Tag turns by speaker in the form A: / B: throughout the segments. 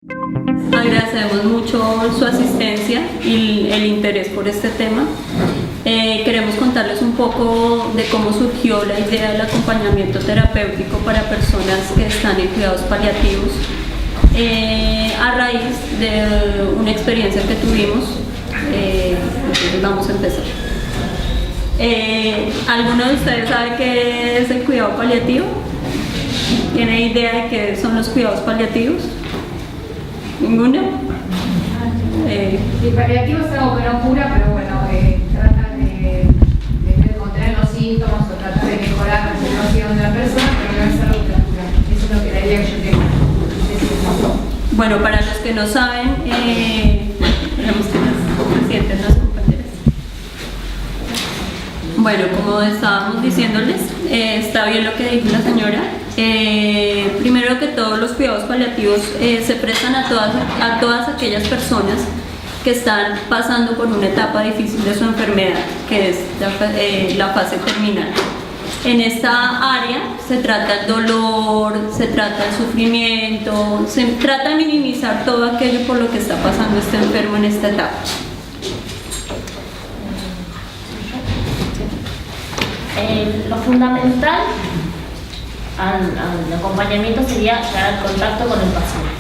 A: Agradecemos mucho su asistencia y el interés por este tema. Queremos contarles un poco de cómo surgió la idea del acompañamiento terapéutico para personas que están en cuidados paliativos a raíz de una experiencia que tuvimos. Entonces vamos a empezar. ¿Alguno de ustedes sabe qué es el cuidado paliativo? ¿Tiene idea de qué son los cuidados paliativos? ¿Ninguno?
B: El paliativo es algo que no cura, pero bueno, trata de contener los síntomas o tratar de mejorar la situación de la persona, pero no es algo que la cura. Eso es lo que la idea que yo tengo.
A: Bueno, para los que no saben, tenemos que las sienten las compañeras. Bueno, como estábamos diciéndoles, está bien lo que dijo la señora. Primero que todo, los cuidados paliativos se prestan a todas aquellas personas que están pasando por una etapa difícil de su enfermedad, que es la fase terminal. En esta área se trata el dolor, se trata el sufrimiento, se trata de minimizar todo aquello por lo que está pasando este enfermo en esta etapa.
C: Lo fundamental al acompañamiento sería llegar al contacto con el paciente,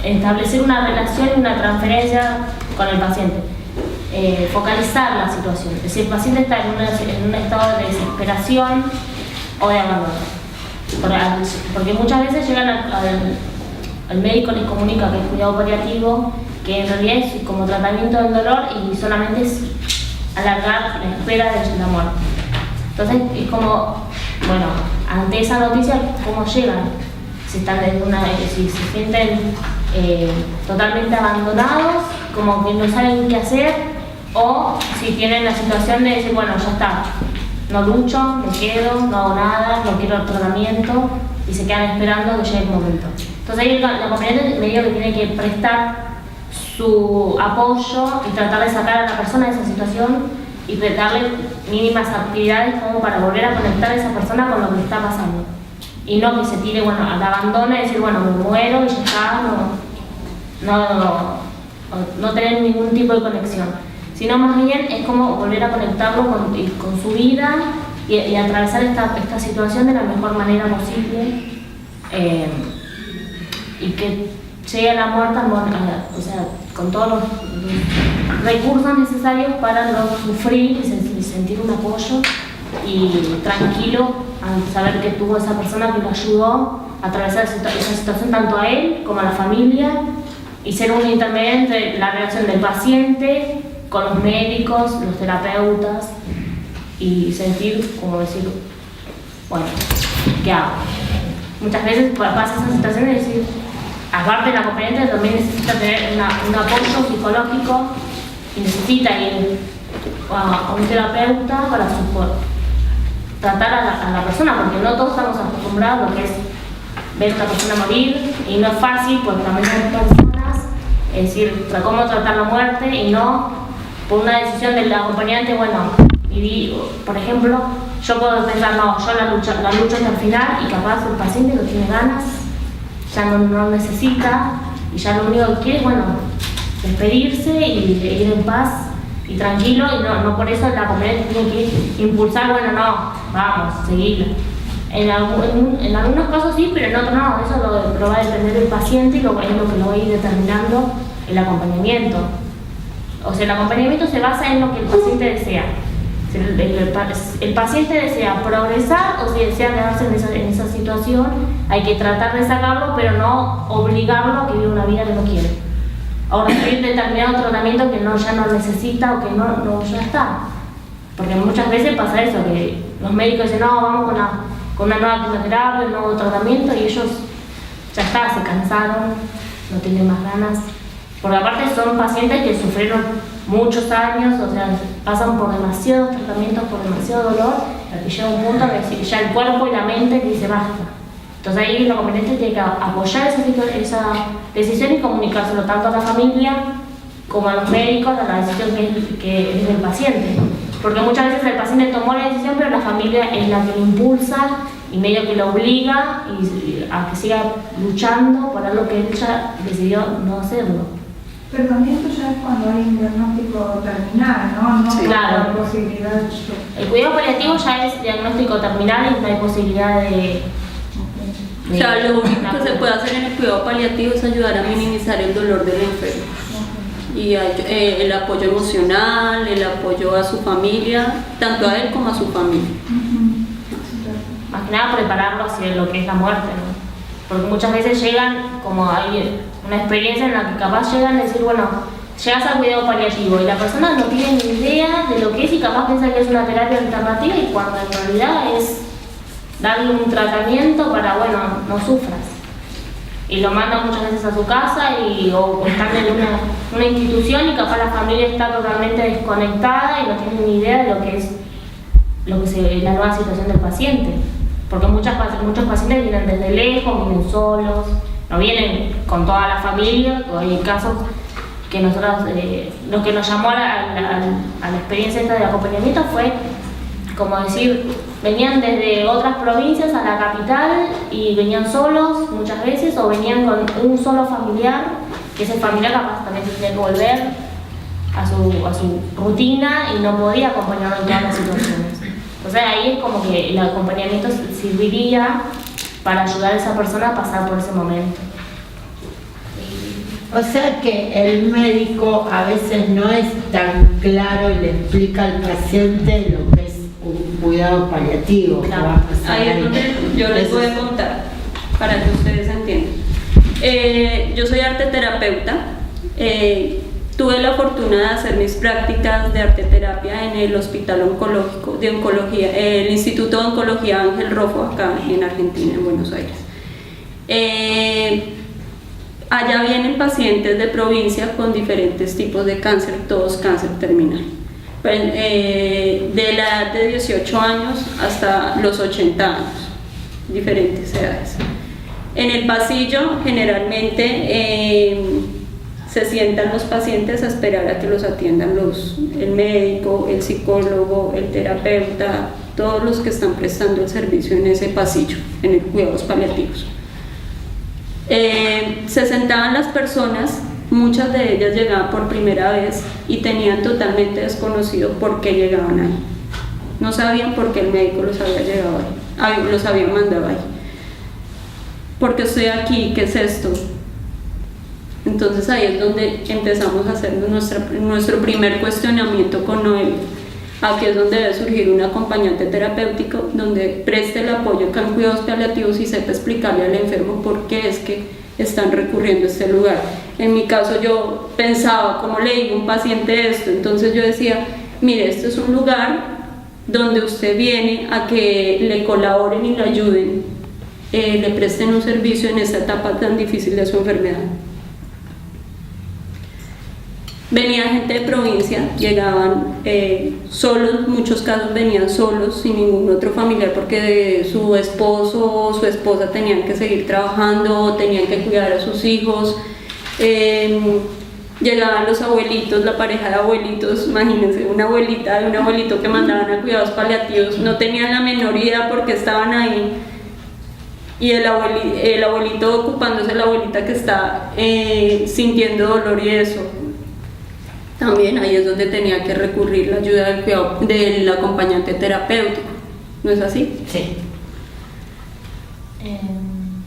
C: establecer una relación y una transferencia con el paciente, focalizar la situación. Es decir, el paciente está en un estado de desesperación o de abandono, porque muchas veces llegan al médico, les comunica que es cuidado paliativo, que en realidad es como tratamiento del dolor y solamente es alargar la espera de la muerte. Entonces es como, bueno, ante esa noticia, ¿cómo llegan? Si se sienten totalmente abandonados, como que no saben qué hacer, o si tienen la situación de decir, bueno, ya está, no lucho, me quedo, no hago nada, no quiero el tratamiento, y se quedan esperando que llegue el momento. Entonces ahí el acompañante medio que tiene que prestar su apoyo y tratar de sacar a la persona de esa situación y darle mínimas actividades como para volver a conectar a esa persona con lo que le está pasando. Y no que se tire, bueno, al abandono y decir, bueno, me muero y ya está, no tener ningún tipo de conexión. Sino más bien es como volver a conectarlo con su vida y atravesar esta situación de la mejor manera posible y que llegue a la muerte, o sea, con todos los recursos necesarios para no sufrir y sentir un apoyo y tranquilo al saber que tuvo esa persona que lo ayudó a atravesar esa situación tanto a él como a la familia y ser un intermedio entre la relación del paciente con los médicos, los terapeutas y sentir, como decir, bueno, ¿qué hago? Muchas veces pasa esa situación de decir, aparte el acompañante también necesita tener un apoyo psicológico y necesita ir a un terapeuta para tratar a la persona, porque no todos estamos acostumbrados a lo que es ver a la persona morir y no es fácil porque también hay personas, es decir, cómo tratar la muerte y no por una decisión del acompañante, bueno, por ejemplo, yo puedo pensar, no, yo la lucho hasta el final y capaz el paciente no tiene ganas, ya no necesita y ya lo único que quiere es, bueno, despedirse y ir en paz y tranquilo y no por eso la acompañante tiene que impulsar, bueno, no, vamos, seguirla. En algunos casos sí, pero en otros no, eso lo va a depender del paciente y es lo que lo va a ir determinando el acompañamiento. O sea, el acompañamiento se basa en lo que el paciente desea. Si el paciente desea progresar o si desea quedarse en esa situación, hay que tratar de sacarlo, pero no obligarlo a que viva una vida que no quiere. O recibir determinado tratamiento que ya no necesita o que no ya está. Porque muchas veces pasa eso, que los médicos dicen, no, vamos con una nueva quimioterapia, un nuevo tratamiento, y ellos ya está, se cansaron, no tienen más ganas. Porque aparte son pacientes que sufrieron muchos años, o sea, pasan por demasiados tratamientos, por demasiado dolor, hasta que llega un punto que ya el cuerpo y la mente dice basta. Entonces ahí el acompañante tiene que apoyar esa decisión y comunicárselo tanto a la familia como a los médicos, a la decisión que es del paciente. porque muchas veces el paciente tomó la decisión, pero la familia es la que lo impulsa y medio que lo obliga a que siga luchando por algo que él ya decidió no hacerlo.
B: Pero también esto ya es cuando hay un diagnóstico terminal, ¿no? No
C: Sí, claro.
B: hay posibilidad de...
C: El cuidado paliativo ya es diagnóstico terminal y no hay posibilidad de...
A: O sea, lo único que se puede hacer en el cuidado paliativo es ayudar a minimizar el dolor del enfermo. Y el apoyo emocional, el apoyo a su familia, tanto a él como a su familia.
C: Más que nada prepararlo hacia lo que es la muerte, ¿no? Porque muchas veces llegan, como hay una experiencia en la que capaz llegan a decir, bueno, llegas al cuidado paliativo y la persona no tiene ni idea de lo que es y capaz piensa que es una terapia alternativa y cuando en realidad es darle un tratamiento para, bueno, no sufras. Y lo mandan muchas veces a su casa o están en una institución y capaz la familia está totalmente desconectada y no tiene ni idea de lo que es la nueva situación del paciente. Porque muchos pacientes vienen desde lejos, vienen solos, no vienen con toda la familia. Hay casos que nosotros, lo que nos llamó a la experiencia esta de acompañamiento fue, como decir, venían desde otras provincias a la capital y venían solos muchas veces o venían con un solo familiar, que ese familiar capaz también se tenía que volver a su rutina y no podía acompañarlo en todas las situaciones. Entonces ahí es como que el acompañamiento serviría para ayudar a esa persona a pasar por ese momento.
D: O sea que el médico a veces no es tan claro y le explica al paciente lo que es un cuidado paliativo.
C: Claro.
D: Que va a pasar
A: Ahí es donde yo les voy a contar, para que ustedes entiendan. Yo soy arteterapeuta. Tuve la fortuna de hacer mis prácticas de arteterapia en el Hospital Oncológico de Oncología, el Instituto de Oncología Ángel Rofo, acá en Argentina, en Buenos Aires. Allá vienen pacientes de provincia con diferentes tipos de cáncer, todos cáncer terminal. De la edad de 18 años hasta los 80 años, diferentes edades. En el pasillo generalmente se sientan los pacientes a esperar a que los atiendan el médico, el psicólogo, el terapeuta, todos los que están prestando el servicio en ese pasillo, en el cuidados paliativos. Se sentaban las personas, muchas de ellas llegaban por primera vez y tenían totalmente desconocido por qué llegaban ahí. No sabían por qué el médico los había mandado ahí. ¿Por qué estoy aquí? ¿Qué es esto? Entonces ahí es donde empezamos a hacer nuestro primer cuestionamiento con Noel. Aquí es donde debe surgir un acompañante terapéutico donde preste el apoyo en cuidados paliativos y sepa explicarle al enfermo por qué es que están recurriendo a este lugar. En mi caso yo pensaba, ¿cómo le digo a un paciente esto? Entonces yo decía, mire, este es un lugar donde usted viene a que le colaboren y le ayuden, le presten un servicio en esta etapa tan difícil de su enfermedad. Venía gente de provincia, llegaban solos, muchos casos venían solos, sin ningún otro familiar porque su esposo o su esposa tenían que seguir trabajando, tenían que cuidar a sus hijos. Llegaban los abuelitos, la pareja de abuelitos, imagínense, una abuelita y un abuelito que mandaban a cuidados paliativos, no tenían la menor idea por qué estaban ahí. Y el abuelito ocupándose de la abuelita que está sintiendo dolor y eso. También ahí es donde tenía que recurrir la ayuda del acompañante terapéutico. ¿No es así?
D: Sí.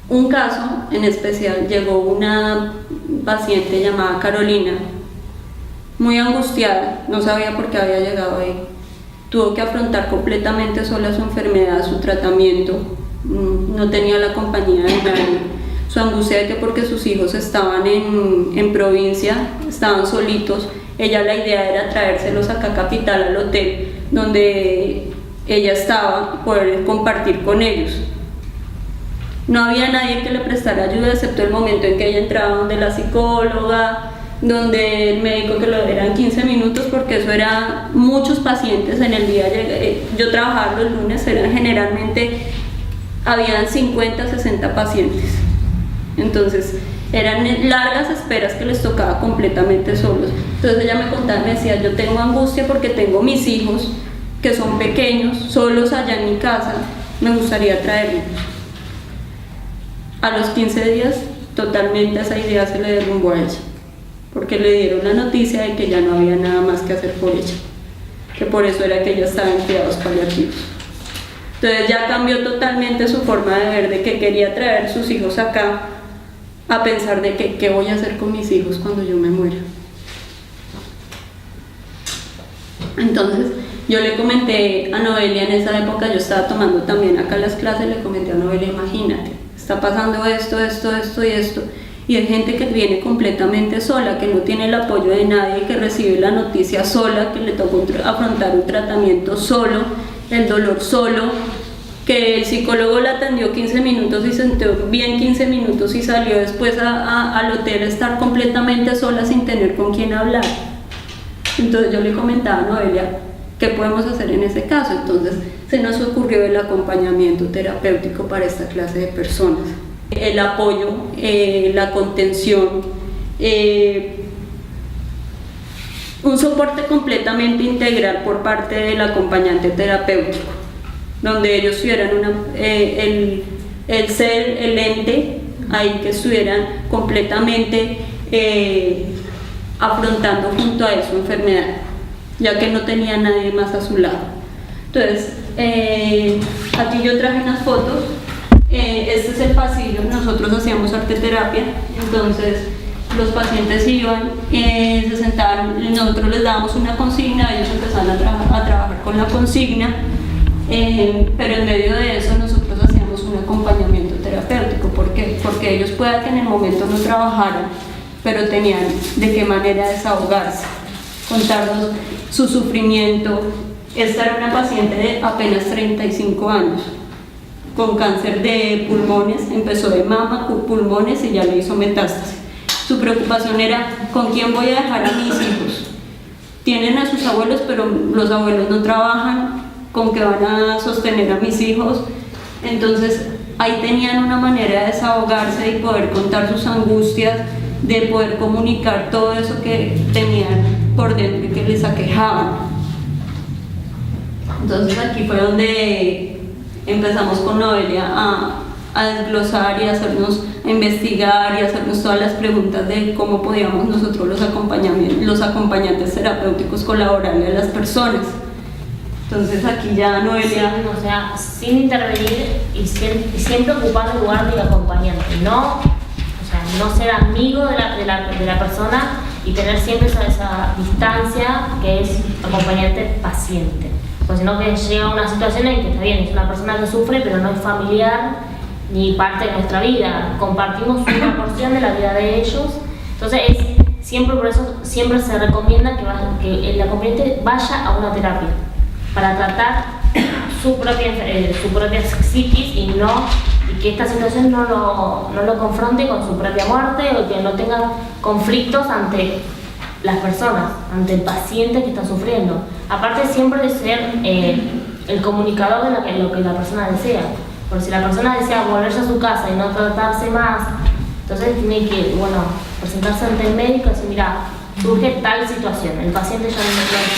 A: Un caso en especial, llegó una paciente llamada Carolina, muy angustiada, no sabía por qué había llegado ahí. Tuvo que afrontar completamente sola su enfermedad, su tratamiento, no tenía la compañía de nadie. Su angustia de que porque sus hijos estaban en provincia, estaban solitos. La idea era traérselos acá a Capital, al hotel donde ella estaba, poder compartir con ellos. No había nadie que le prestara ayuda excepto el momento en que ella entraba donde la psicóloga, donde el médico, que lo eran 15 minutos porque eso era muchos pacientes en el día. Yo trabajaba los lunes, habían 50, 60 pacientes. Entonces Eran largas esperas que les tocaba completamente solos. Entonces ella me contaba, me decía, yo tengo angustia porque tengo mis hijos que son pequeños, solos allá en mi casa, me gustaría traerlos. A los 15 días, totalmente esa idea se le derrumbó a ella, porque le dieron la noticia de que ya no había nada más que hacer por ella, que por eso era que ella estaba en cuidados paliativos. Entonces ya cambió totalmente su forma de ver, de que quería traer sus hijos acá, a pensar de que qué voy a hacer con mis hijos cuando yo me muera. Entonces yo le comenté a Noelia, en esa época yo estaba tomando también acá las clases, le comenté a Noelia, imagínate, está pasando esto y esto, y hay gente que viene completamente sola, que no tiene el apoyo de nadie, que recibe la noticia sola, que le tocó afrontar un tratamiento solo, el dolor solo, que el psicólogo la atendió 15 minutos y se sintió bien 15 minutos y salió después al hotel a estar completamente sola sin tener con quién hablar. Entonces yo le comentaba a Noelia, ¿qué podemos hacer en ese caso? Entonces se nos ocurrió el acompañamiento terapéutico para esta clase de personas. El apoyo, la contención, un soporte completamente integral por parte del acompañante terapéutico, donde ellos tuvieran el ser, el ente, ahí que estuvieran completamente afrontando junto a él su enfermedad, ya que no tenía nadie más a su lado. Entonces, aquí yo traje unas fotos. Este es el pasillo, nosotros hacíamos arteterapia, entonces los pacientes iban, se sentaban, nosotros les dábamos una consigna, ellos empezaban a trabajar con la consigna, pero en medio de eso nosotros hacíamos un acompañamiento terapéutico. ¿Por qué? Porque ellos pueda que en el momento no trabajaran, pero tenían de qué manera desahogarse, contarnos su sufrimiento. Esta era una paciente de apenas 35 años, con cáncer de pulmones, empezó de mama, pulmones y ya le hizo metástasis. Su preocupación era, ¿con quién voy a dejar a mis hijos? Tienen a sus abuelos, pero los abuelos no trabajan, ¿con qué van a sostener a mis hijos? Entonces ahí tenían una manera de desahogarse y poder contar sus angustias, de poder comunicar todo eso que tenían por dentro y que les aquejaban. Entonces aquí fue donde empezamos con Noelia a desglosar y a investigar y hacernos todas las preguntas de cómo podíamos nosotros los acompañantes terapéuticos colaborarle a las personas. Entonces aquí ya Noelia...
C: Sí, o sea, sin intervenir y siempre ocupando el lugar del acompañante, no ser amigo de la persona y tener siempre esa distancia que es acompañante-paciente. Pues sino que llega una situación en que está bien, es una persona que sufre, pero no es familiar ni parte de nuestra vida. Compartimos una porción de la vida de ellos. Entonces, por eso siempre se recomienda que el acompañante vaya a una terapia para tratar su propia psiquis y que esta situación no lo confronte con su propia muerte o que no tenga conflictos ante las personas, ante el paciente que está sufriendo. Aparte siempre de ser el comunicador de lo que la persona desea. Porque si la persona desea volverse a su casa y no tratarse más, entonces tiene que, presentarse ante el médico y decir, mira, surge tal situación, el paciente ya no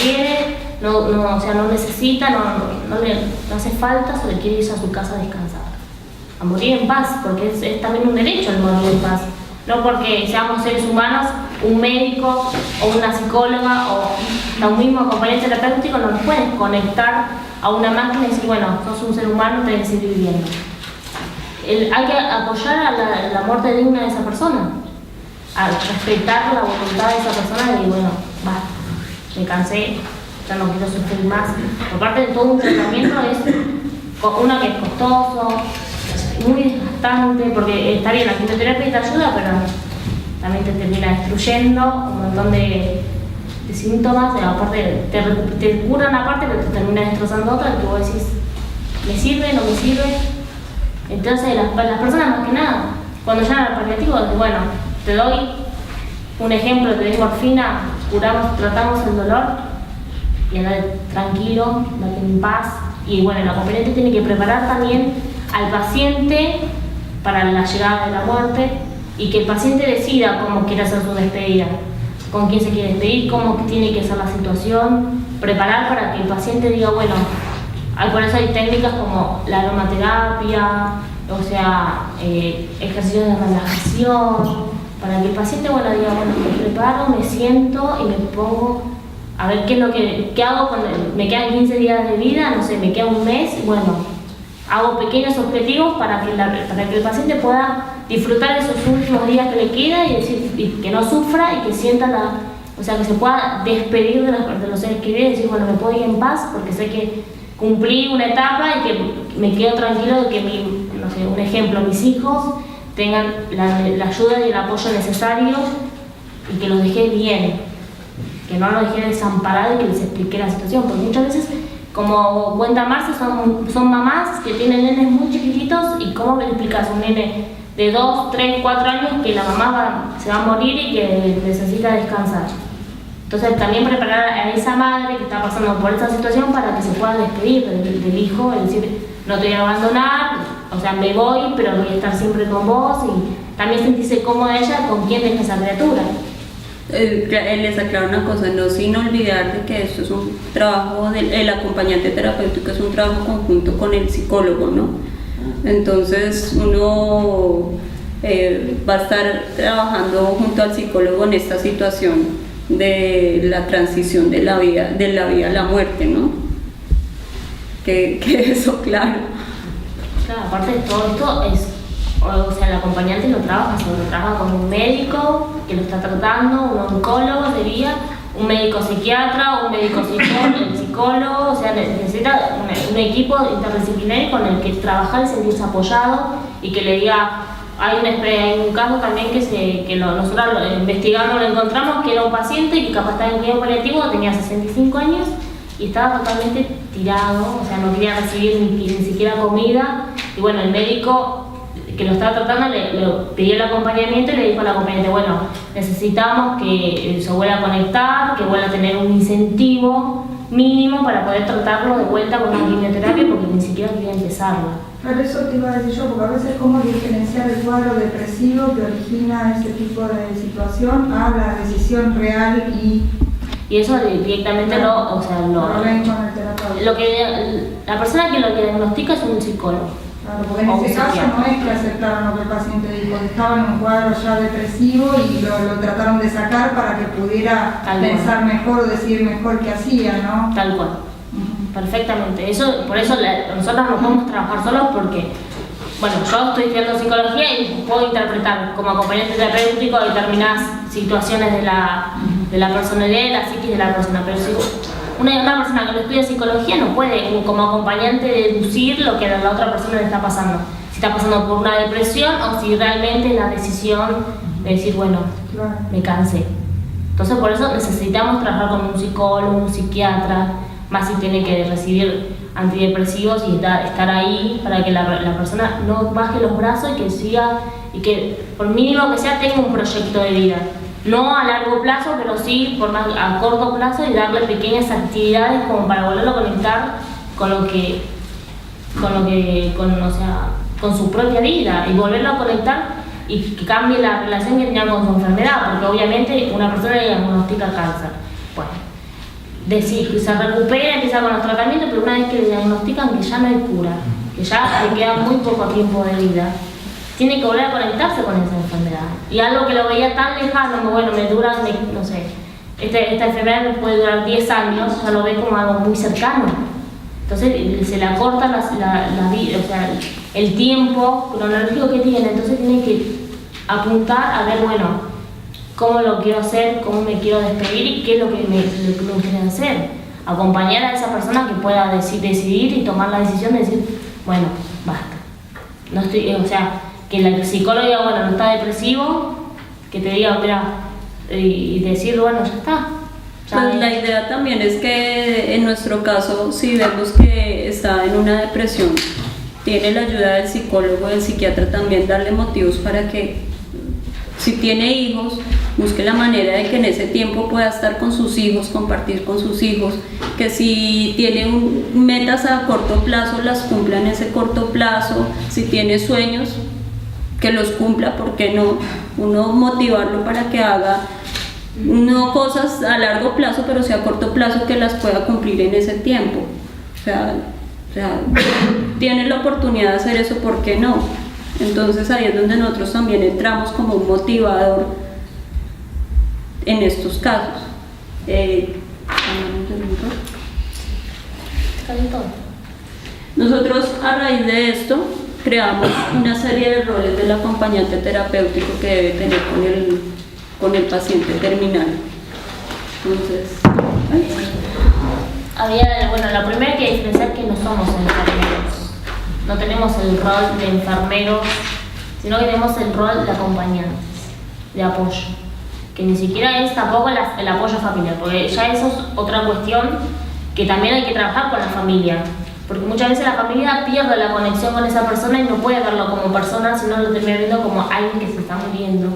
C: quiere, no necesita, no le hace falta, solo quiere irse a su casa a descansar, a morir en paz, porque es también un derecho el morir en paz. No porque seamos seres humanos, un médico o una psicóloga o un mismo acompañante terapéutico no nos pueden conectar a una máquina y decir, sos un ser humano, tenés que seguir viviendo. Hay que apoyar a la muerte digna de esa persona, a respetar la voluntad de esa persona y me cansé, ya no quiero sufrir más. Aparte de todo un tratamiento es uno que es costoso, muy desgastante, porque está bien, la quimioterapia te ayuda, pero también te termina destruyendo un montón de síntomas, aparte te curan aparte, pero te termina destrozando otra, que vos decís, ¿me sirve? ¿No me sirve? Entonces las personas más que nada, cuando llegan al paliativo, te doy un ejemplo, te doy morfina, tratamos el dolor y andar tranquilo, andar en paz, y el acompañante tiene que preparar también al paciente para la llegada de la muerte, y que el paciente decida cómo quiere hacer su despedida, con quién se quiere despedir, cómo tiene que ser la situación, preparar para que el paciente diga, bueno, por eso hay técnicas como la aromaterapia, o sea, ejercicios de relajación, para que el paciente, bueno, diga, bueno, me preparo, me siento y me pongo a ver qué es lo que hago, me quedan 15 días de vida, no sé, me queda un mes, bueno, hago pequeños objetivos para que el paciente pueda disfrutar esos últimos días que le queda y que no sufra y que sienta o sea, que se pueda despedir de los seres queridos y decir, bueno, me puedo ir en paz porque sé que cumplí una etapa y que me quedo tranquilo de que, no sé, un ejemplo, mis hijos tengan la ayuda y el apoyo necesario y que los dejé bien, que no los dejé desamparados y que les expliqué la situación, porque muchas veces, como cuenta Marce, son mamás que tienen nenes muy chiquititos y cómo le explicas a un nene de 2, 3, 4 años que la mamá se va a morir y que necesita descansar. Entonces también preparar a esa madre que está pasando por esta situación para que se pueda despedir del hijo, es decir, no te voy a abandonar, o sea, me voy, pero voy a estar siempre con vos, y también sentirse cómoda ella con quién deja esa criatura.
A: Les aclaro una cosa, no sin olvidar de que esto es un trabajo, el acompañante terapéutico es un trabajo conjunto con el psicólogo, ¿no? Entonces uno va a estar trabajando junto al psicólogo en esta situación de la transición de la vida a la muerte, ¿no? Que eso, claro.
C: Claro, aparte de todo esto o sea, el acompañante lo trabaja con un médico que lo está tratando, un oncólogo sería, un médico psiquiatra, un médico psicólogo, o sea, necesita un equipo interdisciplinario con el que trabajar y sentirse apoyado y que le diga, hay un caso también que nosotros investigando lo encontramos, que era un paciente que capaz estaba en cuidado paliativo, tenía 65 años y estaba totalmente tirado, o sea, no quería recibir ni siquiera comida, y bueno, el médico que lo estaba tratando le pidió el acompañamiento y le dijo al acompañante, bueno, necesitamos que se vuelva a conectar, que vuelva a tener un incentivo mínimo para poder tratarlo de vuelta con una quimioterapia porque ni siquiera quería empezarla.
E: Pero eso te iba a decir yo, porque a veces cómo diferenciar el cuadro depresivo que origina ese tipo de situación a la decisión real y
C: eso directamente
E: lo ven con el terapeuta.
C: La persona que lo diagnostica es un psicólogo.
E: Claro, porque en ese caso no es que aceptaron lo que el paciente dijo, estaba en un cuadro ya depresivo y lo trataron de sacar para que pudiera pensar mejor o decidir mejor qué hacía, ¿no?
C: Tal cual. Perfectamente. Por eso nosotros no podemos trabajar solos porque, bueno, yo estoy estudiando psicología y puedo interpretar como acompañante terapéutico determinadas situaciones de la personalidad y la psiquis de la persona, pero si una persona que no estudia psicología no puede como acompañante deducir lo que a la otra persona le está pasando, si está pasando por una depresión o si realmente la decisión de decir, bueno, me cansé. Entonces por eso necesitamos trabajar con un psicólogo, un psiquiatra, más si tiene que recibir antidepresivos y estar ahí para que la persona no baje los brazos y que siga, y que por mínimo que sea tenga un proyecto de vida. No a largo plazo, pero sí a corto plazo, y darle pequeñas actividades como para volverlo a conectar con su propia vida y volverlo a conectar y que cambie la relación que tenía con su enfermedad, porque obviamente una persona le diagnostica cáncer. Bueno, se recupera, empieza con los tratamientos, pero una vez que le diagnostican que ya no hay cura, que ya le queda muy poco tiempo de vida, tiene que volver a conectarse con esa enfermedad. Y algo que lo veía tan lejano, bueno, no sé, esta enfermedad me puede durar 10 años, ya lo ve como algo muy cercano. Entonces se le acorta la vida, o sea, el tiempo cronológico que tiene, entonces tiene que apuntar a ver, bueno, cómo lo quiero hacer, cómo me quiero despedir y qué es lo que me gustaría hacer. Acompañar a esa persona que pueda decidir y tomar la decisión de decir, bueno, basta. No estoy, o sea, que el psicólogo diga, bueno, no está depresivo, que te diga, mira, y decir, bueno, ya está.
A: Pues la idea también es que en nuestro caso, si vemos que está en una depresión, tiene la ayuda del psicólogo, del psiquiatra también, darle motivos para que, si tiene hijos, busque la manera de que en ese tiempo pueda estar con sus hijos, compartir con sus hijos, que si tiene metas a corto plazo, las cumpla en ese corto plazo, si tiene sueños, que los cumpla, ¿por qué no? Uno motivarlo para que haga no cosas a largo plazo, pero sí a corto plazo, que las pueda cumplir en ese tiempo. O sea, tiene la oportunidad de hacer eso, ¿por qué no? Entonces ahí es donde nosotros también entramos como un motivador en estos casos. Nosotros a raíz de esto creamos una serie de roles del acompañante terapéutico que debe tener con el paciente terminal. Entonces,
C: bueno, lo primero que hay que diferenciar es que no somos enfermeros, no tenemos el rol de enfermeros, sino que tenemos el rol de acompañantes, de apoyo, que ni siquiera es tampoco el apoyo familiar, porque ya eso es otra cuestión que también hay que trabajar con la familia, porque muchas veces la familia pierde la conexión con esa persona y no puede verlo como persona, sino lo termina viendo como alguien que se está muriendo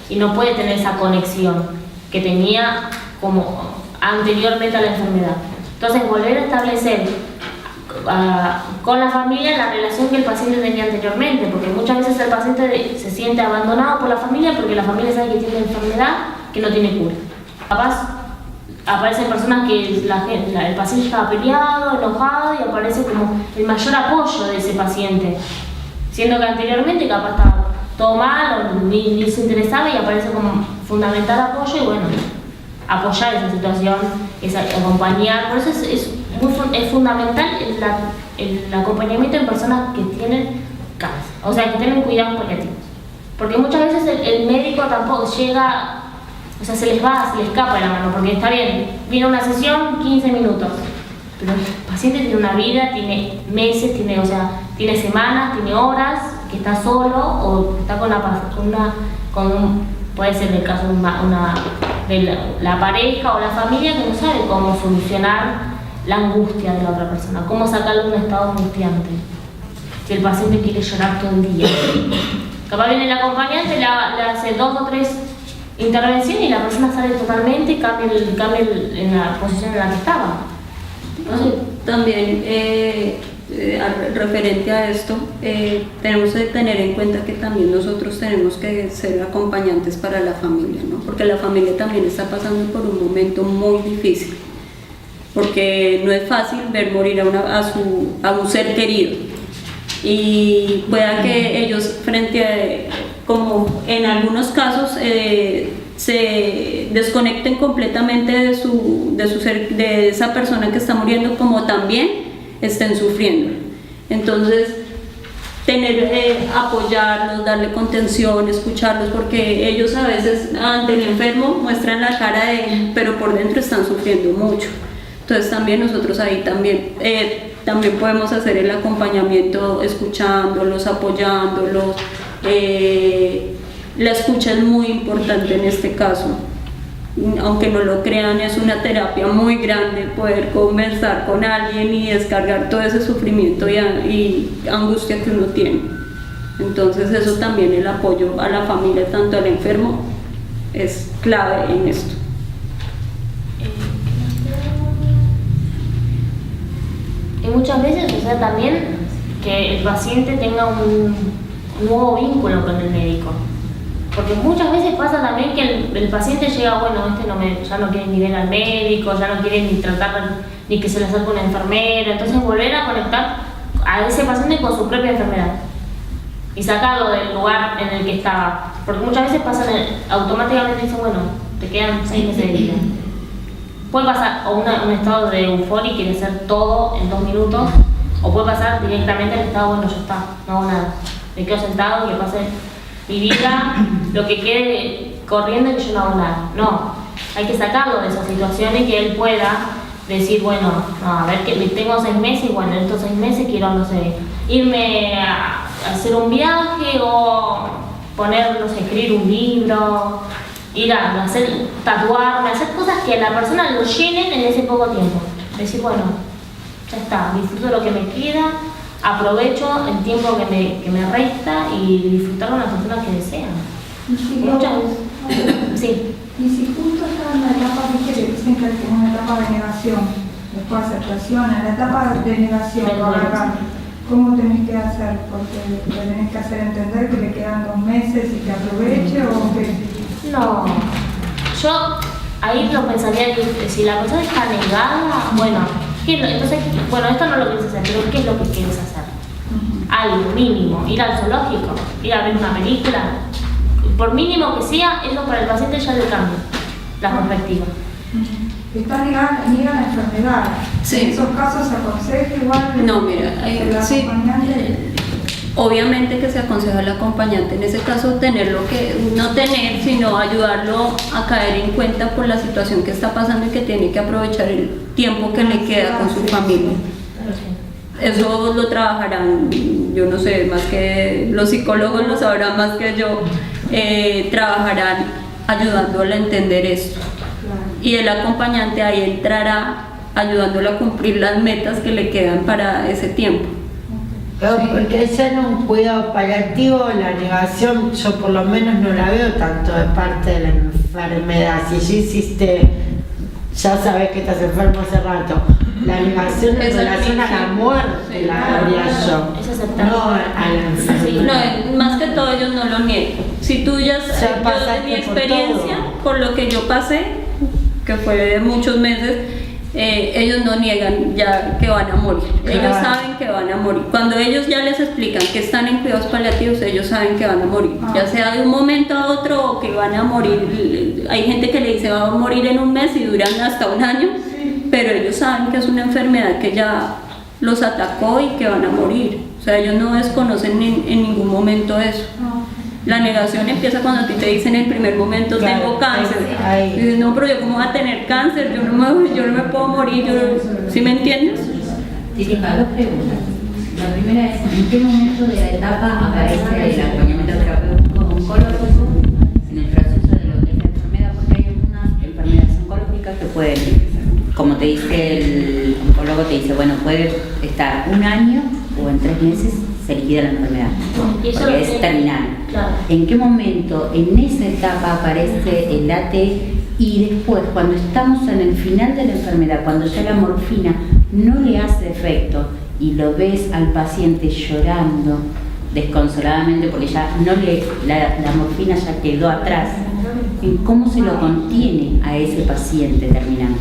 C: y no puede tener esa conexión que tenía como anteriormente a la enfermedad. Entonces, volver a establecer con la familia la relación que el paciente tenía anteriormente, porque muchas veces el paciente se siente abandonado por la familia porque la familia sabe que tiene una enfermedad que no tiene cura. Capaz aparecen personas que el paciente estaba peleado, enojado, y aparece como el mayor apoyo de ese paciente, siendo que anteriormente capaz estaba todo mal o ni se interesaba, y aparece como fundamental apoyo. Y bueno, apoyar esa situación, es acompañar. Por eso es fundamental el acompañamiento en personas que tienen cáncer, o sea, que tienen cuidados paliativos, porque muchas veces el médico tampoco llega, o sea, se les escapa de la mano, porque está bien, viene una sesión, 15 minutos, pero el paciente tiene una vida, tiene meses, tiene semanas, tiene horas, que está solo o está puede ser el caso de la pareja o la familia, que no sabe cómo solucionar la angustia de la otra persona, cómo sacarle un estado angustiante. Si el paciente quiere llorar todo el día, capaz viene el acompañante, le hace 2 o 3 intervenciones y la persona sale totalmente y cambia en la posición en la que estaba.
A: También referente a esto, tenemos que tener en cuenta que también nosotros tenemos que ser acompañantes para la familia, ¿no? Porque la familia también está pasando por un momento muy difícil, porque no es fácil ver morir a un ser querido, y pueda que ellos como en algunos casos se desconecten completamente de esa persona que está muriendo, como también estén sufriendo. Entonces, apoyarlos, darle contención, escucharlos, porque ellos a veces ante el enfermo muestran la cara pero por dentro están sufriendo mucho. Entonces también nosotros ahí también podemos hacer el acompañamiento, escuchándolos, apoyándolos. La escucha es muy importante en este caso. Aunque no lo crean, es una terapia muy grande poder conversar con alguien y descargar todo ese sufrimiento y angustia que uno tiene. Entonces eso también, el apoyo a la familia, tanto al enfermo, es clave en esto.
C: Y muchas veces, o sea, también que el paciente tenga un nuevo vínculo con el médico. Porque muchas veces pasa también que el paciente llega, bueno, ya no quiere ni ver al médico, ya no quiere ni tratar, ni que se le acerque una enfermera. Entonces volver a conectar a ese paciente con su propia enfermedad y sacarlo del lugar en el que estaba. Porque muchas veces pasan automáticamente, dicen, bueno, te quedan 6 meses de vida. Puede pasar o un estado de euforia y quiere hacer todo en 2 minutos, o puede pasar directamente al estado, bueno, ya está, no hago nada, me quedo sentado, que pase mi vida, lo que quede corriendo y que yo no hago nada. No, hay que sacarlo de esa situación y que él pueda decir, bueno, no, a ver, que tengo 6 meses y bueno, en estos 6 meses quiero, no sé, irme a hacer un viaje o escribir un libro, ir a tatuarme, hacer cosas que a la persona lo llenen en ese poco tiempo. Decir, bueno, ya está, disfruto lo que me queda, aprovecho el tiempo que me resta y disfrutar con las personas que desean. Muchas veces. Sí.
E: Y si justo está en la etapa, viste que dicen que es una etapa de negación, después aceptación, en la etapa de negación, ¿Cómo tenés que hacer? Porque le tenés que hacer entender que le quedan 2 meses y que aproveche o que...
C: No, yo ahí lo pensaría que si la persona está negada, bueno, entonces, bueno, esto no lo quieres hacer, pero ¿qué es lo que quieres hacer? Algo mínimo, ir al zoológico, ir a ver una película, por mínimo que sea, eso para el paciente ya le cambia la perspectiva.
E: Está niega la enfermedad.
A: Sí.
E: En esos casos se aconseja igual.
A: No, mira, sí, obviamente que se aconseja al acompañante en ese caso tenerlo que, no tener, sino ayudarlo a caer en cuenta por la situación que está pasando y que tiene que aprovechar el tiempo que le queda con su familia. Eso lo trabajarán, yo no sé, más que los psicólogos lo sabrán más que yo, trabajarán ayudándole a entender esto. Y el acompañante ahí entrará ayudándole a cumplir las metas que le quedan para ese tiempo.
D: Porque ya en un cuidado paliativo la negación yo por lo menos no la veo tanto de parte de la enfermedad. Si ya hiciste, ya sabes que estás enfermo hace rato, la negación en relación a la muerte, sí, la haría yo, no a la enfermedad.
A: No, más que todo ellos no lo niegan. Si tú yo de mi experiencia, por lo que yo pasé, que fue de muchos meses, ellos no niegan ya que van a morir. Claro. Ellos saben que van a morir. Cuando ellos ya les explican que están en cuidados paliativos, ellos saben que van a morir. Ya sea de un momento a otro o que van a morir. Hay gente que le dice va a morir en un mes y duran hasta un año, pero ellos saben que es una enfermedad que ya los atacó y que van a morir. O sea, ellos no desconocen en ningún momento eso. La negación empieza cuando a ti te dicen en el primer momento, claro, tengo cáncer. Y dices, no, pero yo cómo voy a tener cáncer, yo no me puedo morir, ¿sí me entiendes?
F: Sí, tengo dos preguntas. La primera es, ¿en qué momento de la etapa aparece el acompañamiento terapéutico oncológico en el proceso de lo que es la enfermedad? Porque hay algunas enfermedades oncológicas que pueden, como te dice el oncólogo, te dice, bueno, puede estar un año o en 3 meses se liquida la enfermedad, porque es terminal. Claro. ¿En qué momento en esa etapa aparece el AT y después, cuando estamos en el final de la enfermedad, cuando ya la morfina no le hace efecto y lo ves al paciente llorando desconsoladamente porque ya no la morfina ya quedó atrás, ¿cómo se lo contiene a ese paciente terminal?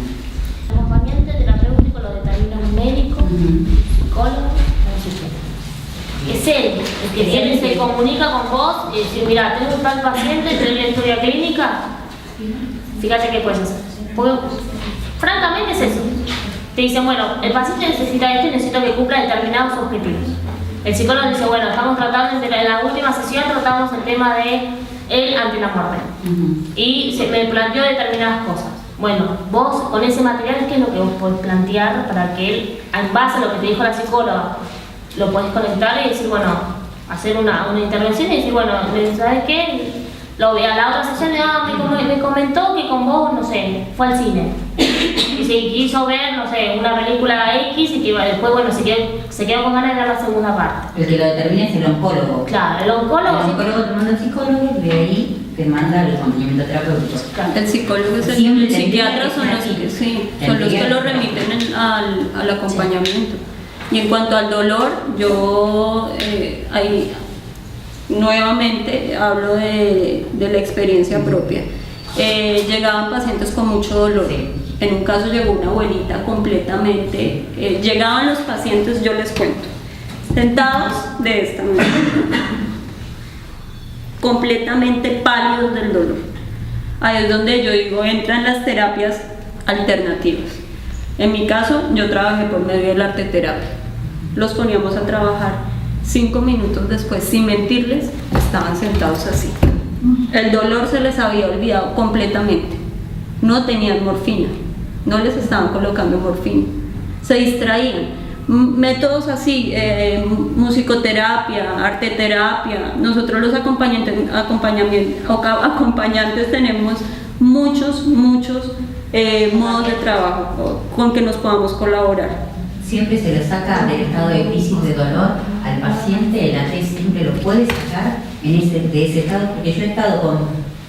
C: El acompañante terapéutico lo determina un médico, psicólogo. Es él, el que viene, se comunica con vos y dice, mira, tengo un tal paciente, tengo la historia clínica, fíjate qué puedes hacer. Porque, francamente es eso. Te dicen, bueno, el paciente necesita esto y necesita que cumpla determinados objetivos. El psicólogo dice, bueno, estamos tratando, en la última sesión tratamos el tema de él ante la muerte. Y se me planteó determinadas cosas. Bueno, vos con ese material, ¿qué es lo que vos podés plantear para que él, en base a lo que te dijo la psicóloga, lo podés conectar y decir, bueno, hacer una intervención y decir, bueno, ¿sabes qué? Lo vi a la otra sesión me comentó que con vos, no sé, fue al cine y se quiso ver, no sé, una película X y que después, bueno, se quedó con ganas de ver la segunda parte.
F: El que lo determina es el oncólogo.
C: Claro, el oncólogo
F: te manda al psicólogo y de ahí te manda el acompañamiento terapéutico.
A: Claro. El psicólogo es el psiquiatra, son los que lo remiten al acompañamiento. Y en cuanto al dolor, yo ahí nuevamente hablo de la experiencia propia. Llegaban pacientes con mucho dolor. En un caso llegó una abuelita completamente. Llegaban los pacientes, yo les cuento, sentados de esta manera, completamente pálidos del dolor. Ahí es donde yo digo, entran las terapias alternativas. En mi caso, yo trabajé por medio de la arteterapia. Los poníamos a trabajar 5 minutos después, sin mentirles, estaban sentados así. El dolor se les había olvidado completamente. No tenían morfina, no les estaban colocando morfina. Se distraían. Métodos así, musicoterapia, arteterapia. Nosotros los acompañantes tenemos muchos modos de trabajo con que nos podamos colaborar.
F: Siempre se lo saca del estado de crisis de dolor al paciente, el AT siempre lo puede sacar de ese estado, porque yo he estado con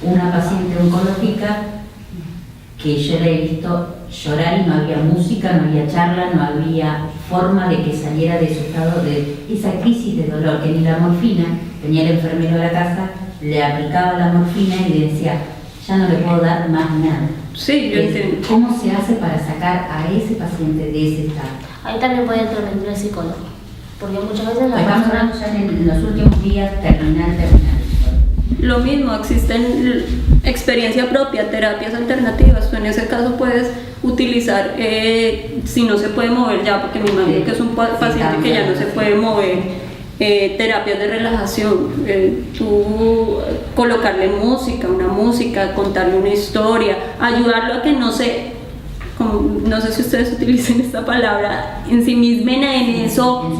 F: una paciente oncológica que yo la he visto llorar y no había música, no había charla, no había forma de que saliera de su estado de esa crisis de dolor, que ni la morfina, venía el enfermero a la casa, le aplicaba la morfina y le decía, ya no le puedo dar más nada.
A: Sí, yo entiendo.
F: ¿Cómo se hace para sacar a ese paciente de ese estado?
C: Ahí también puede intervenir el psicólogo, porque muchas veces la
F: Estamos
C: persona...
F: hablando ya en los últimos días, terminal.
A: Lo mismo, existen experiencia propia, terapias alternativas. Tú en ese caso puedes utilizar, si no se puede mover ya, porque me imagino que es un paciente que ya no se puede mover, terapias de relajación. Tú colocarle música, una música, contarle una historia, ayudarlo a que no sé si ustedes utilicen esta palabra, ensimismen en eso,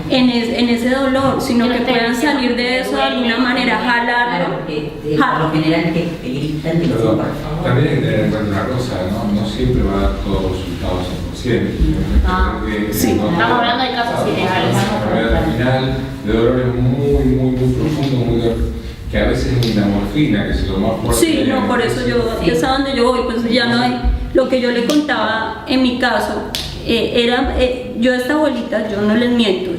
A: en ese dolor, sino que puedan salir de eso de alguna manera, jalarlo.
F: Claro, porque por lo general te gritan, te dicen,
G: Pero
F: por favor.
G: también hay que tener en cuenta una cosa, no siempre va a dar todos los resultados 100%.
A: Sí,
C: estamos hablando de casos ideales.
G: Una enfermedad terminal, de dolores muy profundos, que a veces ni la morfina, que es lo más fuerte.
A: Sí, no, por eso es a donde yo voy, pues ya no hay. Lo que yo le contaba en mi caso, yo a esta abuelita, yo no les miento,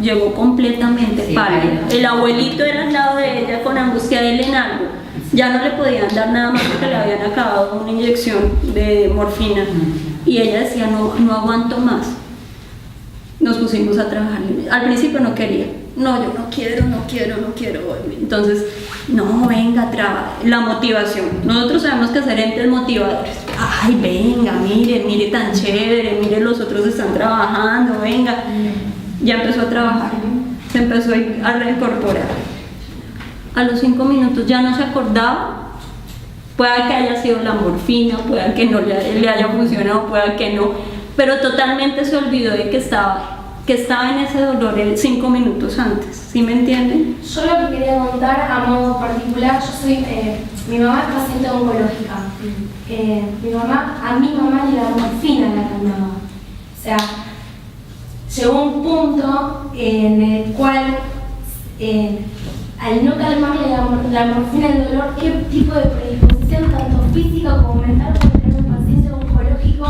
A: llegó completamente
F: Sí,
A: pálida. El abuelito era al lado de ella con angustia de él en algo. Ya no le podían dar nada más porque le habían acabado una inyección de morfina. Y ella decía, no aguanto más. Nos pusimos a trabajar. Al principio no quería. No, yo no quiero. Entonces, no, venga, trabaja. La motivación. Nosotros sabemos que hacer entes motivadores. Ay, venga, mire tan chévere, mire, los otros están trabajando, venga. Ya empezó a trabajar. Se empezó a reincorporar. A los 5 minutos ya no se acordaba. Pueda que haya sido la morfina, pueda que no le haya funcionado, pueda que no. Pero totalmente se olvidó de que estaba en ese dolor 5 minutos antes, ¿sí me entienden?
H: Yo lo que quería contar a modo particular, mi mamá es paciente oncológica. A mi mamá ni la morfina la calmaba. O sea, llegó un punto en el cual, al no calmarle la morfina del dolor, qué tipo de predisposición, tanto física como mental, puede tener un paciente oncológico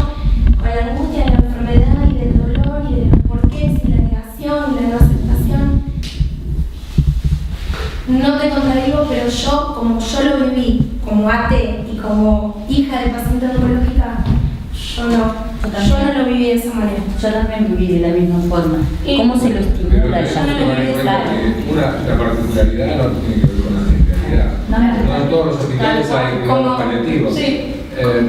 H: con la angustia de la enfermedad y del dolor y de los porqués y la negación y la no aceptación. No te contradigo, pero yo, como yo lo viví como AT y como hija de paciente oncológica, yo no lo viví de esa manera.
F: Yo también viví de la misma forma. ¿Cómo se lo estimula
G: Pero
F: ya?
G: la particularidad no tiene que ver con la generalidad. No en todos los hospitales hay cuidados paliativos.
H: Sí.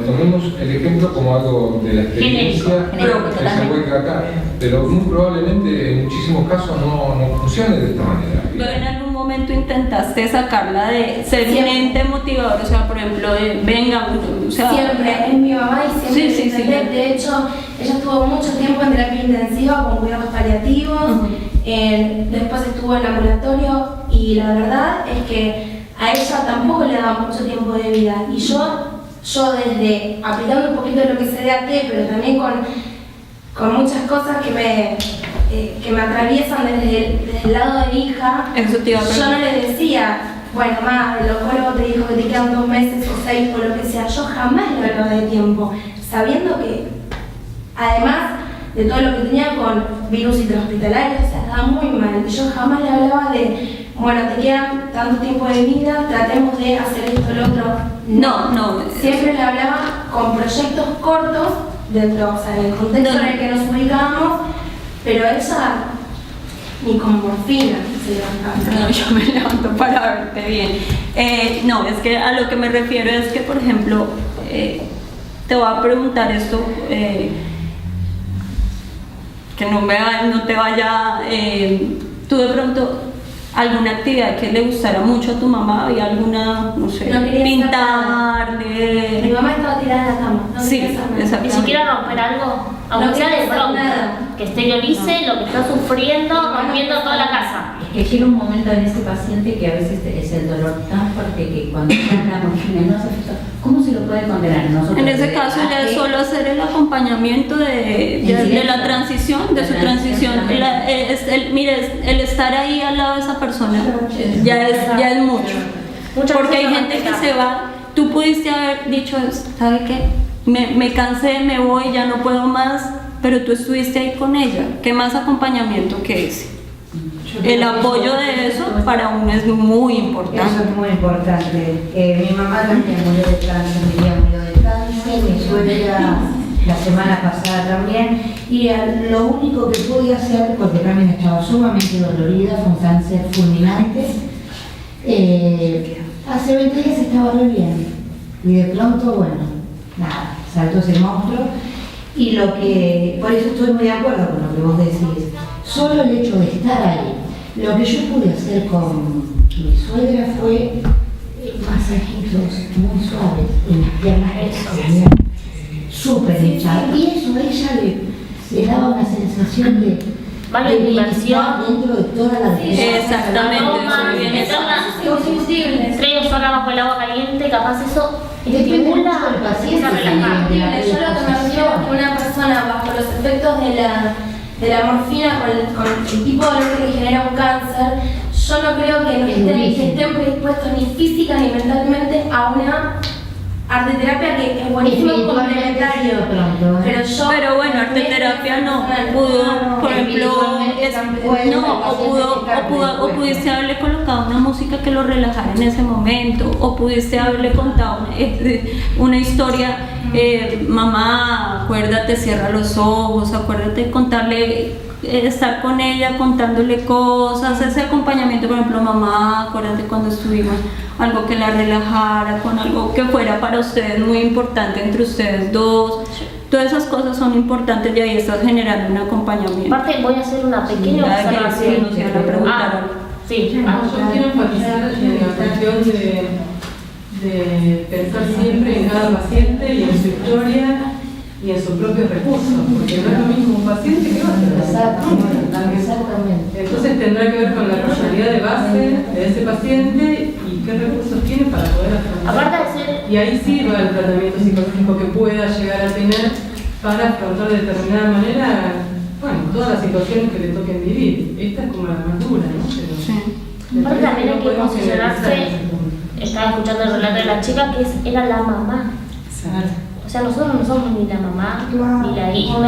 G: Tomemos el ejemplo como algo de la experiencia
F: Genérico,
G: que se vuelca acá, pero muy probablemente en muchísimos casos no funcione de esta manera.
A: ¿Tú en algún momento intentaste sacarla de ser un ente motivador? O sea, por ejemplo, venga, o sea...
H: Siempre, es mi mamá y siempre
A: Sí.
H: intenté. De hecho, ella estuvo mucho tiempo en terapia intensiva con cuidados paliativos, después estuvo en ambulatorio y la verdad es que a ella tampoco le daba mucho tiempo de vida. Y yo desde aplicando un poquito de lo que sé de AT, pero también con muchas cosas que me atraviesan desde el lado de mi hija,
A: Eso te iba a
H: yo
A: preguntar.
H: no le decía, bueno, ma, el oncólogo te dijo que te quedan 2 meses o 6 o lo que sea. Yo jamás le hablaba de tiempo, sabiendo que además de todo lo que tenía con virus intrahospitalario, o sea, estaba muy mal. Y yo jamás le hablaba de, bueno, te quedan tanto tiempo de vida, tratemos de hacer esto, lo otro.
A: No.
H: Siempre le hablaba con proyectos cortos dentro, o sea, en el contexto en el que nos ubicábamos, pero ella ni con morfina se levantaba.
A: No, yo me levanto para verte bien. No, es que a lo que me refiero es que, por ejemplo, te voy a preguntar esto, que no te vaya... tú de pronto, alguna actividad que le gustara mucho a tu mamá, había alguna, no sé,
H: No quería
A: pintar,
H: Mi
A: leer...
H: mamá estaba tirada en la cama, no
A: Sí,
H: quería hacer nada.
A: exacto.
C: Ni siquiera romper algo, aunque
H: No
C: sea de
H: quiero hacer
C: bronca,
H: nada.
C: que exteriorice lo que está sufriendo, rompiendo toda la casa.
F: Es que llega un momento en ese paciente que a veces es el dolor tan fuerte que cuando está en la morfina no hace efecto. ¿Cómo se lo puede condenar? Nosotros
A: En ese caso ya es solo hacer el acompañamiento de la transición, de su transición. Mire, el estar ahí al lado de esa persona ya es mucho.
C: Muchas
A: Porque hay
C: veces
A: gente que
C: no
A: se va, tú pudiste haber dicho, ¿sabe qué? me cansé, me voy, ya no puedo más, pero tú estuviste ahí con ella. ¿Qué más acompañamiento que ese? El apoyo de eso para uno es muy importante.
I: Eso es muy importante. Mi mamá también murió de cáncer, mi tía murió de cáncer, mi suegra la semana pasada también. Y lo único que pude hacer, porque también estaba sumamente dolorida, fue un cáncer fulminante. Hace 20 días estaba re bien. Y de pronto, bueno, nada, saltó ese monstruo. Y por eso estoy muy de acuerdo con lo que vos decís. Solo el hecho de estar ahí. Lo que yo pude hacer con mi suegra fue masajitos muy suaves en las piernas, súper hinchadas. Y eso a ella le daba una sensación de
C: diversión
I: dentro de toda la
A: Exactamente, eso viene.
C: Entre 2 horas bajo el agua caliente, capaz eso
I: estimula
C: estimula
I: al paciente.
C: a relajar.
H: Yo lo que me refiero es que una persona bajo los efectos de la morfina con el tipo de dolor que genera un cáncer, yo no creo que estén predispuestos ni física ni mentalmente a una arteterapia que es buenísimo complementario. Pero
A: bueno, arteterapia no pudo, por ejemplo, o pudiste haberle colocado una música que lo relajara en ese momento, o pudiste haberle contado una historia, mamá, acuérdate, cierra los ojos, acuérdate, contarle, estar con ella contándole cosas, ese acompañamiento, por ejemplo, mamá, acuérdate cuando estuvimos, algo que la relajara, con algo que fuera para ustedes muy importante entre ustedes dos. Todas esas cosas son importantes y ahí estás generando un acompañamiento.
C: Aparte voy a hacer una pequeña observación.
A: Sí.
J: Yo quiero enfatizar en la cuestión de pensar siempre en cada paciente y en su historia y en sus propios recursos, porque no es lo mismo un paciente que otro.
I: Exactamente.
J: Entonces tendrá que ver con la personalidad de base de ese paciente y qué recursos tiene para poder afrontar.
C: Aparte de ser...
J: Y ahí sí va el tratamiento psicológico que pueda llegar a tener para afrontar de determinada manera, bueno, todas las situaciones que le toquen vivir. Esta es como la más dura, ¿no? Pero
C: aparte también hay que
J: podemos
C: posicionarse.
J: generalizar ese punto.
C: Estaba escuchando el relato de la chica que era la mamá. O sea, nosotros no somos ni la mamá, ni la hija,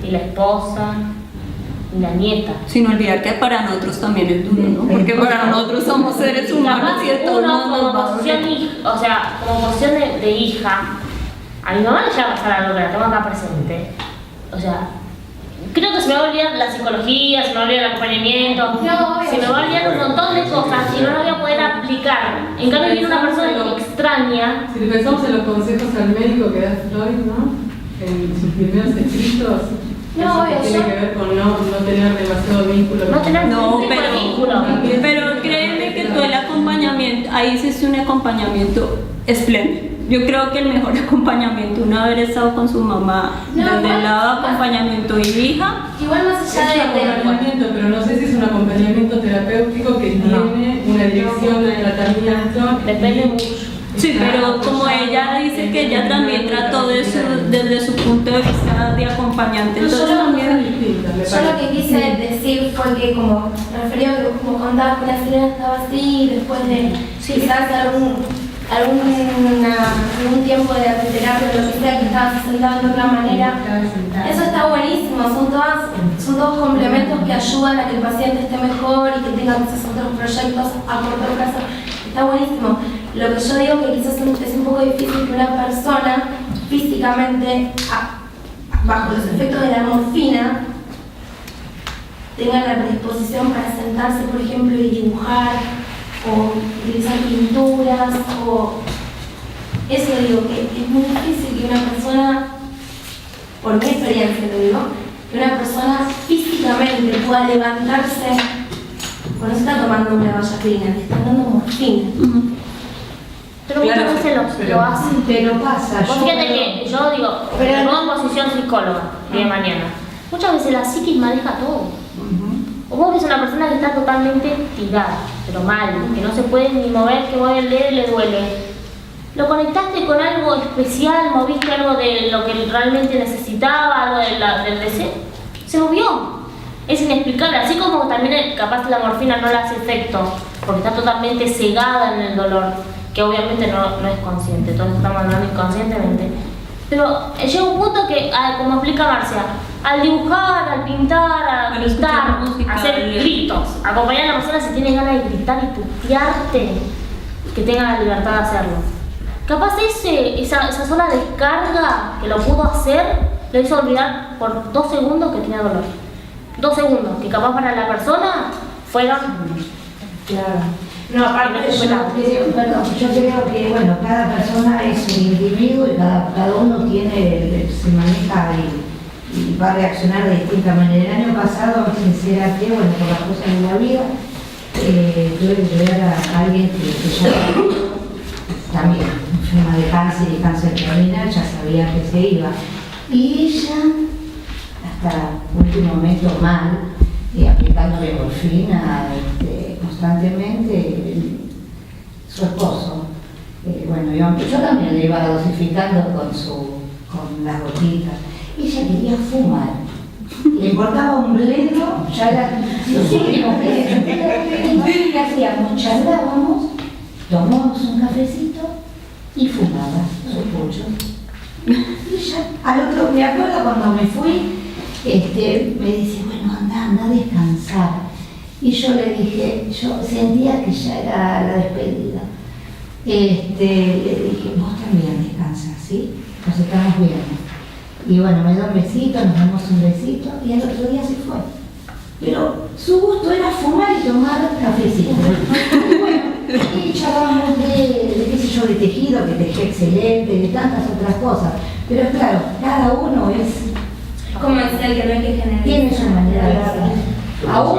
C: ni la esposa, ni la nieta.
A: Sin olvidar que para nosotros también es duro, ¿no? Porque para nosotros somos seres humanos y de todo
C: uno
A: mundo
C: como posición, como posición de hija, a mi mamá le llega a pasar algo que la tengo acá presente. O sea, creo que se me va a olvidar la psicología, se me va a olvidar el acompañamiento, se me va a olvidar un montón de cosas y no lo voy a poder aplicar. En cambio viene una persona extraña.
J: Si pensamos en los consejos al médico que da Freud, ¿no? En sus primeros escritos, tiene que ver con no tener demasiado vínculo.
C: No tener ningún tipo de vínculo.
A: Pero créeme que todo el acompañamiento, ahí hiciste un acompañamiento espléndido. Yo creo que el mejor acompañamiento, uno haber estado con su mamá, desde el lado de acompañamiento y hija.
H: Igual más
J: Es
H: allá
J: un acompañamiento, pero no sé si es un acompañamiento terapéutico que tiene una dirección de tratamiento.
C: Depende mucho.
A: Sí, pero como ella dice que ella también trató desde su punto de vista de acompañante, entonces también...
H: Yo lo que quise decir fue que, como me refería a que como contabas que la señora estaba así, después de quizás algún tiempo de terapia o lo que sea, que estabas sentada de otra manera, eso está buenísimo, son todos complementos que ayudan a que el paciente esté mejor y que tenga esos otros proyectos a corto plazo. Está buenísimo. Lo que yo digo que quizás es un poco difícil que una persona físicamente, bajo los efectos de la morfina, tenga la predisposición para sentarse, por ejemplo, y dibujar, o utilizar pinturas, o eso digo, que es muy difícil que una persona, por mi experiencia lo digo, que una persona físicamente pueda levantarse, o no se está tomando una vallacrina, le están dando morfina.
C: Pero muchas veces lo hacen.
I: Pero pasa.
C: Vos fíjate que yo digo, me pongo en posición psicóloga de mañana. Muchas veces la psiquis maneja todo. O vos ves una persona que está totalmente tirada, pero mal, que no se puede ni mover, que mueve el dedo y le duele. Lo conectaste con algo especial, moviste algo de lo que realmente necesitaba, algo del deseo. Se movió. Es inexplicable. Así como también capaz la morfina no le hace efecto, porque está totalmente cegada en el dolor, que obviamente no es consciente, todos estamos hablando inconscientemente. Pero llega un punto que, como explica Marcia, al dibujar, al pintar, a gritar, a hacer gritos, acompañar a la persona si tiene ganas de gritar y putearte, que tenga la libertad de hacerlo. Capaz esa sola descarga que lo pudo hacer, lo hizo olvidar por 2 segundos que tenía dolor. 2 segundos, que capaz para la persona fueron...
I: Claro. No, aparte yo creo que, bueno, cada persona es un individuo y cada uno se maneja y va a reaccionar de distinta manera. El año pasado, sinceramente, bueno, por las cosas de la vida, tuve que ver a alguien que ya también enferma de cáncer y cáncer terminal, ya sabía que se iba. Y ella, hasta el último momento mal, aplicándole morfina constantemente, su esposo. Bueno, yo también le iba dosificando con las gotitas. Ella quería fumar. Le importaba un bledo, ya era ¿qué hacíamos? Charlábamos, tomábamos un cafecito y fumaba sus puchos. Y ya, al otro, me acuerdo cuando me fui, me dice, bueno, anda a descansar. Y yo le dije, yo sentía que ya era la despedida. Le dije, vos también descansas, ¿sí? Nos estamos viendo. Y bueno, me dio un besito, nos damos un besito y el otro día se fue. Pero su gusto era fumar y tomar cafecito. Y bueno, y charlamos de qué sé yo, de tejido, que tejé excelente, de tantas otras cosas. Pero claro, cada uno es...
H: Como es el que no hay que generar.
I: Tiene su manera de ser. Aún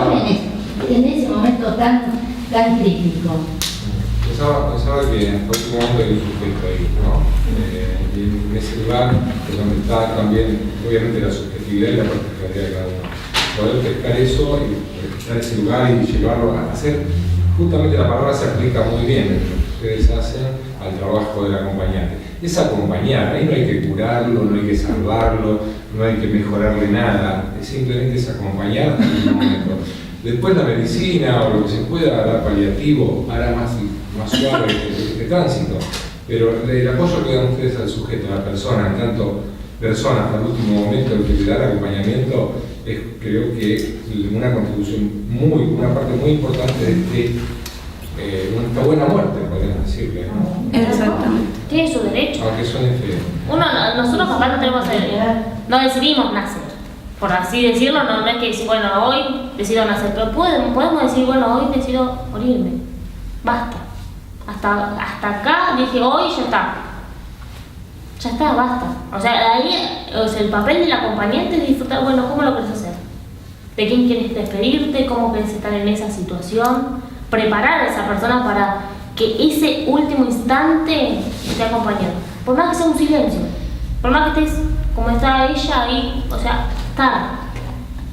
I: en ese momento tan crítico.
G: Pensaba que en cualquier momento hay un sujeto ahí, ¿no? Y en ese lugar es donde está también, obviamente, la subjetividad y la particularidad de cada uno. Poder pescar eso y registrar ese lugar y llevarlo a hacer, justamente la palabra se aplica muy bien en lo que ustedes hacen al trabajo del acompañante. Es acompañar, ahí no hay que curarlo, no hay que salvarlo, no hay que mejorarle nada, simplemente es acompañar en un momento. Después la medicina o lo que se pueda dar paliativo hará más suave este tránsito, pero el apoyo que dan ustedes al sujeto, a la persona, en tanto persona hasta el último momento el que le da el acompañamiento, es, creo que una contribución una parte muy importante de una buena muerte, podríamos decirle, ¿no?
A: Exactamente.
C: Tiene su derecho.
G: Aunque suene feo.
C: Nosotros capaz no tenemos no decidimos nacer, por así decirlo, no es que decir, bueno, hoy decido nacer, pero podemos decir, bueno, hoy decido morirme, basta. Hasta acá dije, hoy ya está, basta. O sea, ahí el papel del acompañante es disfrutar, bueno, ¿cómo lo querés hacer? ¿De quién quieres despedirte? ¿Cómo querés estar en esa situación? Preparar a esa persona para que ese último instante esté acompañado. Por más que sea un silencio, por más que estés como está ella ahí, o sea, estar.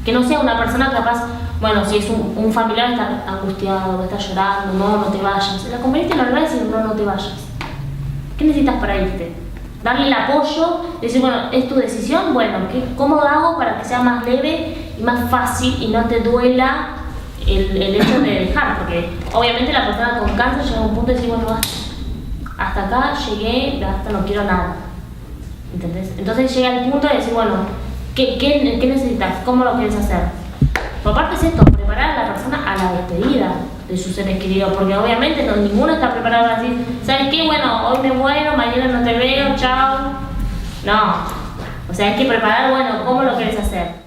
C: Que no sea una persona capaz, bueno, si es un familiar está angustiado, está llorando, no te vayas. El acompañante no le va a decir, no te vayas. ¿Qué necesitas para irte? Darle el apoyo, decir, bueno, es tu decisión, bueno, ¿cómo lo hago para que sea más leve y más fácil y no te duela el hecho de dejar? Porque obviamente la persona con cáncer llega a un punto de decir, bueno, hasta acá llegué, hasta no quiero nada. ¿Entendés? Entonces llega el punto de decir, bueno, ¿qué necesitas? ¿Cómo lo quieres hacer? Por parte es esto, preparar a la persona a la despedida de sus seres queridos, porque obviamente ninguno está preparado para decir, ¿sabes qué? Bueno, hoy me muero, mañana no te veo, chao. No, o sea, hay que preparar, bueno, ¿cómo lo quieres hacer?